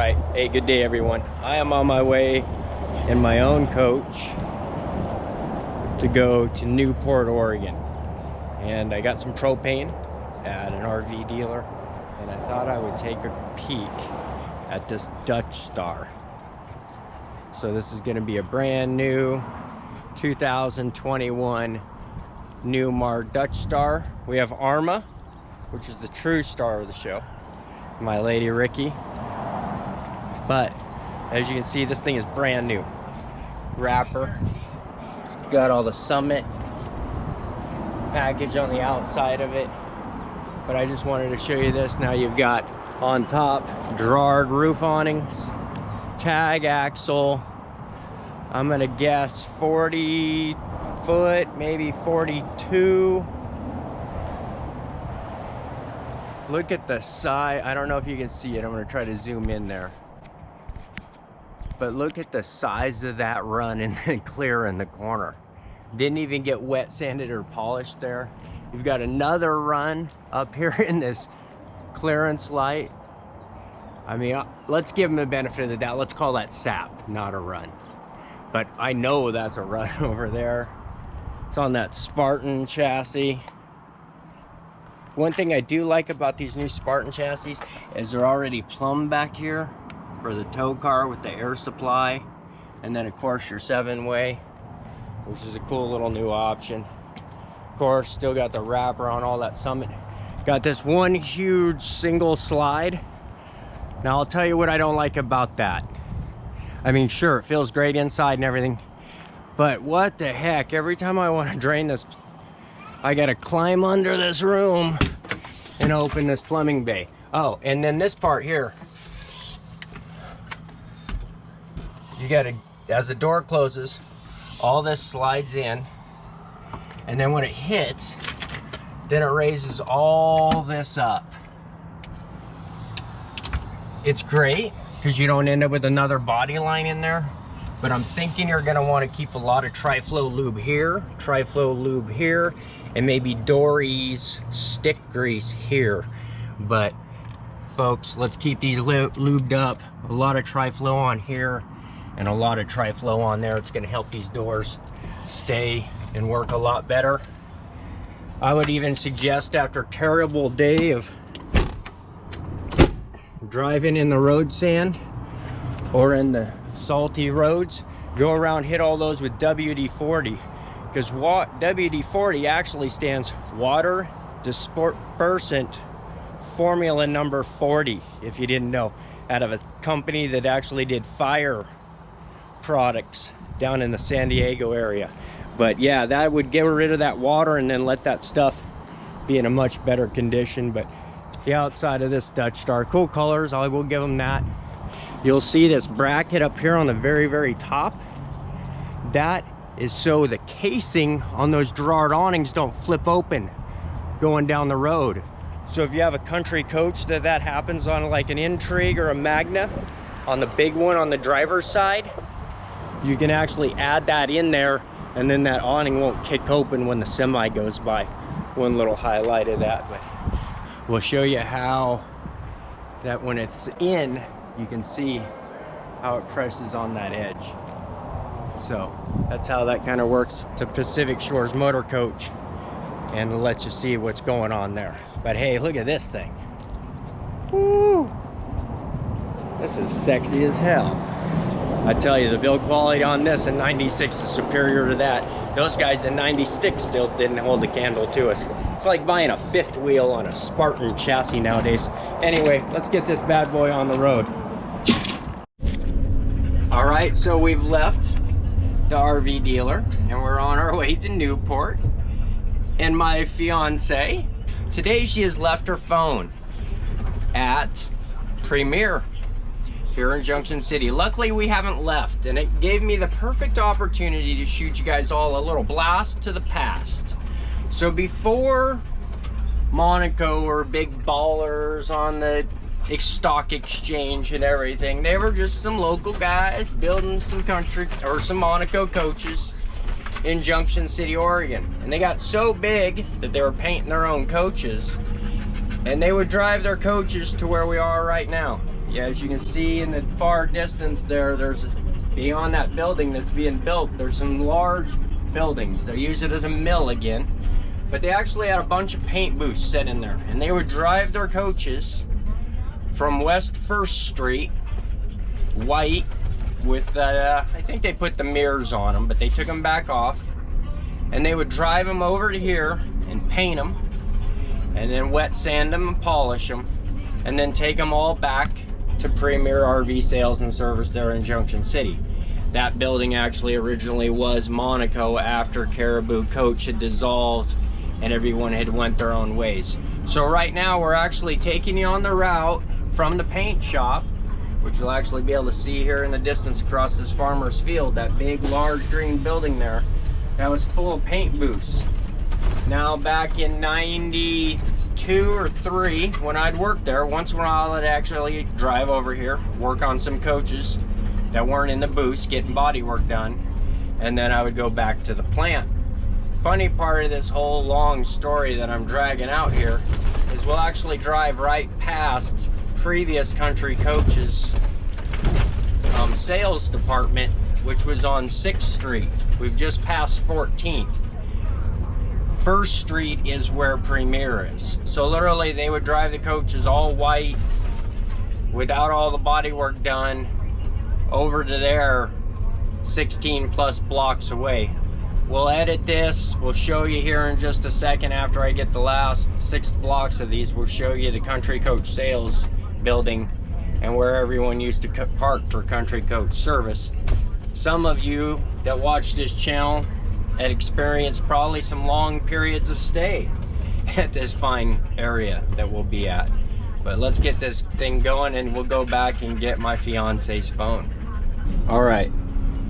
Alright, hey, good day everyone. I am on my way in my own coach to go to Newport, Oregon. And I got some propane at an RV dealer, and I thought I would take a peek at this Dutch Star. So this is going to be a brand new 2021 Newmar Dutch Star. We have Arma, which is the true star of the show, my lady Ricky. But as you can see, this thing is brand new. Wrapper. It's got all the Summit package on the outside of it. But I just wanted to show you this. Now you've got on top Gerard roof awnings, tag axle. I'm gonna guess 40 foot, maybe 42. Look at the size. I don't know if you can see it. I'm gonna try to zoom in there. But look at the size of that run and then clear in the corner. Didn't even get wet sanded or polished there. You've got another run up here in this clearance light. I mean, let's give them the benefit of the doubt. Let's call that sap, not a run. But I know that's a run over there. It's on that Spartan chassis. One thing I do like about these new Spartan chassis is they're already plumbed back here for the tow car with the air supply, and then of course your 7-way, which is a cool little new option. Of course, still got the wrapper on all that Summit. Got this one huge single slide. Now I'll tell you what I don't like about that. I mean, sure, it feels great inside and everything, but what the heck, every time I want to drain this, I gotta climb under this room and open this plumbing bay. Oh, and then this part here, you gotta, as the door closes, all this slides in, and then when it hits, then it raises all this up. It's great because you don't end up with another body line in there, but I'm thinking you're gonna want to keep a lot of tri-flow lube here, and maybe Dory's stick grease here. But folks, let's keep these lubed up. A lot of tri-flow on here and a lot of tri-flow on there. It's going to help these doors stay and work a lot better. I would even suggest, after a terrible day of driving in the road sand or in the salty roads, go around, hit all those with WD-40, because WD-40 actually stands water dispersant formula number 40, if you didn't know, out of a company that actually did fire products down in the San Diego area. But yeah, that would get rid of that water and then let that stuff be in a much better condition. But the outside of this Dutch Star, cool colors, I will give them that. You'll see this bracket up here on the very, very top. That is so the casing on those Gerard awnings don't flip open going down the road. So if you have a country coach that happens on, like an Intrigue or a Magna, on the big one on the driver's side, you can actually add that in there, and then that awning won't kick open when the semi goes by. One little highlight of that. But we'll show you how that when it's in, you can see how it presses on that edge. So that's how that kind of works to Pacific Shores Motercoach, and let you see what's going on there. But hey, look at this thing. Woo! This is sexy as hell. I tell you, the build quality on this in 96 is superior to that. Those guys in 96 still didn't hold the candle to us. It's like buying a fifth wheel on a Spartan chassis nowadays. Anyway, let's get this bad boy on the road. All right, so we've left the RV dealer and we're on our way to Newport. And my fiance, today she has left her phone at Premier here in Junction City. Luckily we haven't left, and it gave me the perfect opportunity to shoot you guys all a little blast to the past. So before Monaco were big ballers on the stock exchange and everything, they were just some local guys building some country or some Monaco coaches in Junction City, Oregon. And they got so big that they were painting their own coaches, and they would drive their coaches to where we are right now. Yeah, as you can see in the far distance there, there's beyond that building that's being built, there's some large buildings. They use it as a mill again, but they actually had a bunch of paint booths set in there, and they would drive their coaches from West 1st Street, white, with I think they put the mirrors on them, but they took them back off, and they would drive them over to here and paint them, and then wet sand them and polish them, and then take them all back to Premier RV Sales and Service there in Junction City. That building actually originally was Monaco after Caribou Coach had dissolved and everyone had went their own ways. So right now we're actually taking you on the route from the paint shop, which you'll actually be able to see here in the distance across this farmer's field, that big large green building there that was full of paint booths. Now back in 92 or 3, when I'd worked there, once in a while I'd actually drive over here, work on some coaches that weren't in the booths, getting body work done, and then I would go back to the plant. Funny part of this whole long story that I'm dragging out here is we'll actually drive right past previous Country Coach's sales department, which was on 6th Street. We've just passed 14th. 1st Street is where Premier is. So literally they would drive the coaches all white without all the body work done over to there 16 plus blocks away. We'll edit this, we'll show you here in just a second after I get the last 6 blocks of these. We'll show you the Country Coach sales building and where everyone used to park for Country Coach service. Some of you that watch this channel had experienced probably some long periods of stay at this fine area that we'll be at. But let's get this thing going and we'll go back and get my fiance's phone. All right,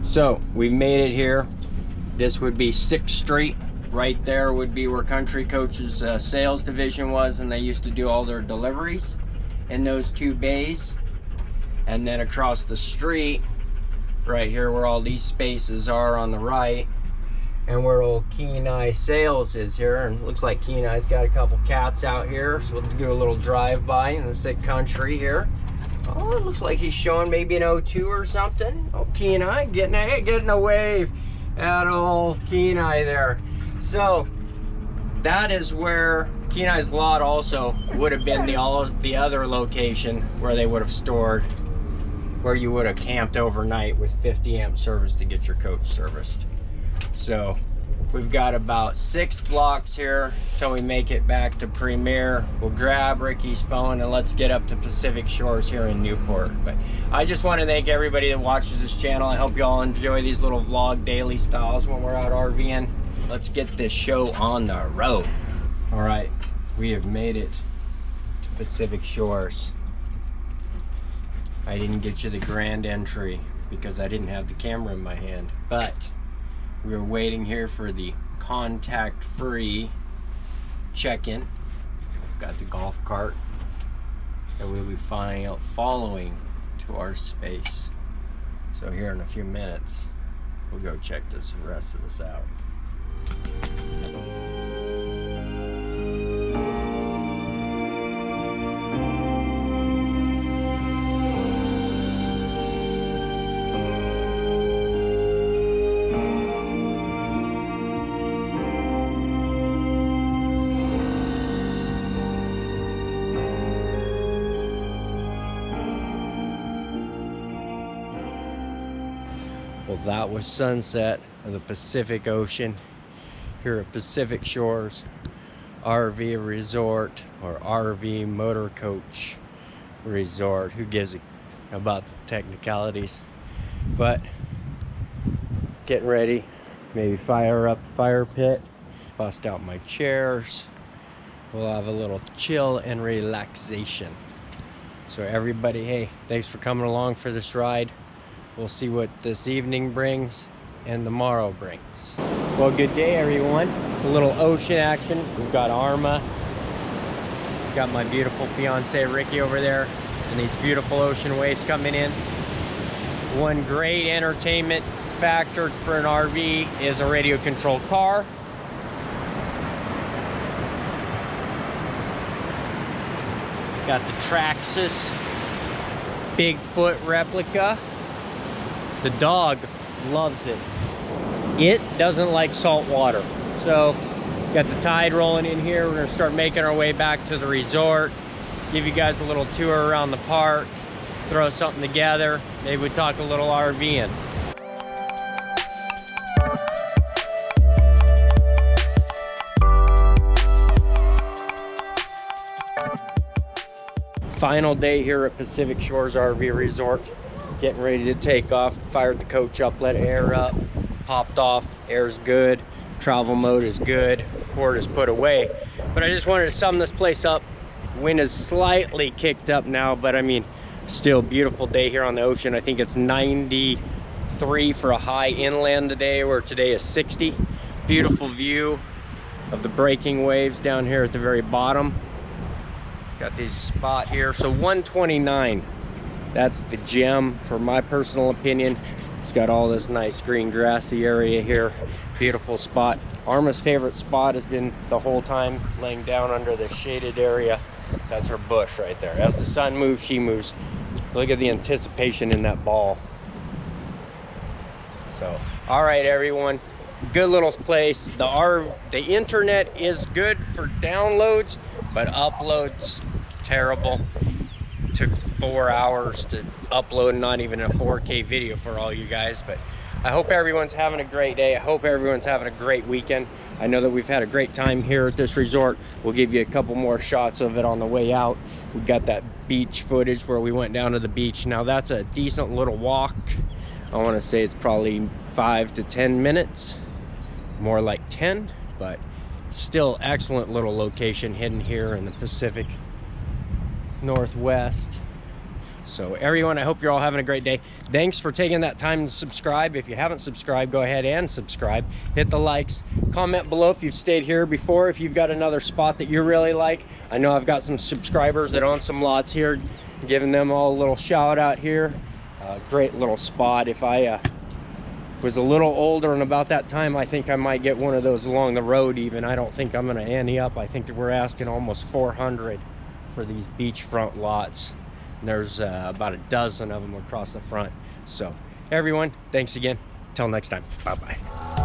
so we made it here. This would be 6th Street. Right there would be where Country Coach's sales division was, and they used to do all their deliveries in those 2 bays. And then across the street, right here where all these spaces are on the right, and where old Kenai Sales is here, and it looks like Kenai's got a couple cats out here, so we'll do a little drive-by in the sick country here. Oh, it looks like he's showing maybe an O2 or something. Oh, Kenai, getting a wave at old Kenai there. So that is where Kenai's lot also would have been the other location where they would have stored, where you would have camped overnight with 50 amp service to get your coach serviced. So we've got about 6 blocks here till we make it back to Premier. We'll grab Ricky's phone and let's get up to Pacific Shores here in Newport. But I just want to thank everybody that watches this channel. I hope you all enjoy these little vlog daily styles when we're out RVing. Let's get this show on the road. All right, we have made it to Pacific Shores. I didn't get you the grand entry because I didn't have the camera in my hand, but we were waiting here for the contact-free check-in. Got the golf cart that we'll be following to our space. So here in a few minutes, we'll go check the rest of this out. Well, that was sunset of the Pacific Ocean here at Pacific Shores RV Resort, or RV Motercoach Resort. Who gives a about the technicalities? But getting ready, maybe fire up the fire pit, bust out my chairs. We'll have a little chill and relaxation. So everybody, hey, thanks for coming along for this ride. We'll see what this evening brings and tomorrow brings. Well, good day, everyone. It's a little ocean action. We've got Arma. Got my beautiful fiance Ricky over there, and these beautiful ocean waves coming in. One great entertainment factor for an RV is a radio controlled car. Got the Traxxas Bigfoot replica. The dog loves it. It doesn't like salt water. So, got the tide rolling in here. We're gonna start making our way back to the resort. Give you guys a little tour around the park. Throw something together. Maybe we talk a little RVing. Final day here at Pacific Shores RV Resort. Getting ready to take off. Fired the coach up, let air up. Popped off, air's good. Travel mode is good. Cord is put away. But I just wanted to sum this place up. Wind is slightly kicked up now, but I mean, still beautiful day here on the ocean. I think it's 93 for a high inland today, where today is 60. Beautiful view of the breaking waves down here at the very bottom. Got this spot here. So 129, that's the gem for my personal opinion. It's got all this nice green grassy area here. Beautiful spot. Arma's favorite spot has been the whole time laying down under the shaded area. That's her bush right there. As the sun moves, she moves. Look at the anticipation in that ball. So, all right, everyone. Good little place. The internet is good for downloads, but uploads terrible. Took 4 hours to upload not even a 4K video for all you guys. But I hope everyone's having a great day. I hope everyone's having a great weekend. I know that we've had a great time here at this resort. We'll give you a couple more shots of it on the way out. We got that beach footage where we went down to the beach. Now that's a decent little walk. I want to say it's probably 5 to 10 minutes, more like 10, but still excellent little location hidden here in the Pacific Northwest. So everyone, I hope you're all having a great day. Thanks for taking that time to subscribe. If you haven't subscribed, go ahead and subscribe. Hit the likes. Comment below if you've stayed here before, if you've got another spot that you really like. I know I've got some subscribers that own some lots here, giving them all a little shout out here. Great little spot. If I was a little older and about that time, I think I might get one of those along the road even. I don't think I'm going to ante up. I think that we're asking almost 400 for these beachfront lots. And there's about a dozen of them across the front. So everyone, thanks again. Till next time. Bye-bye.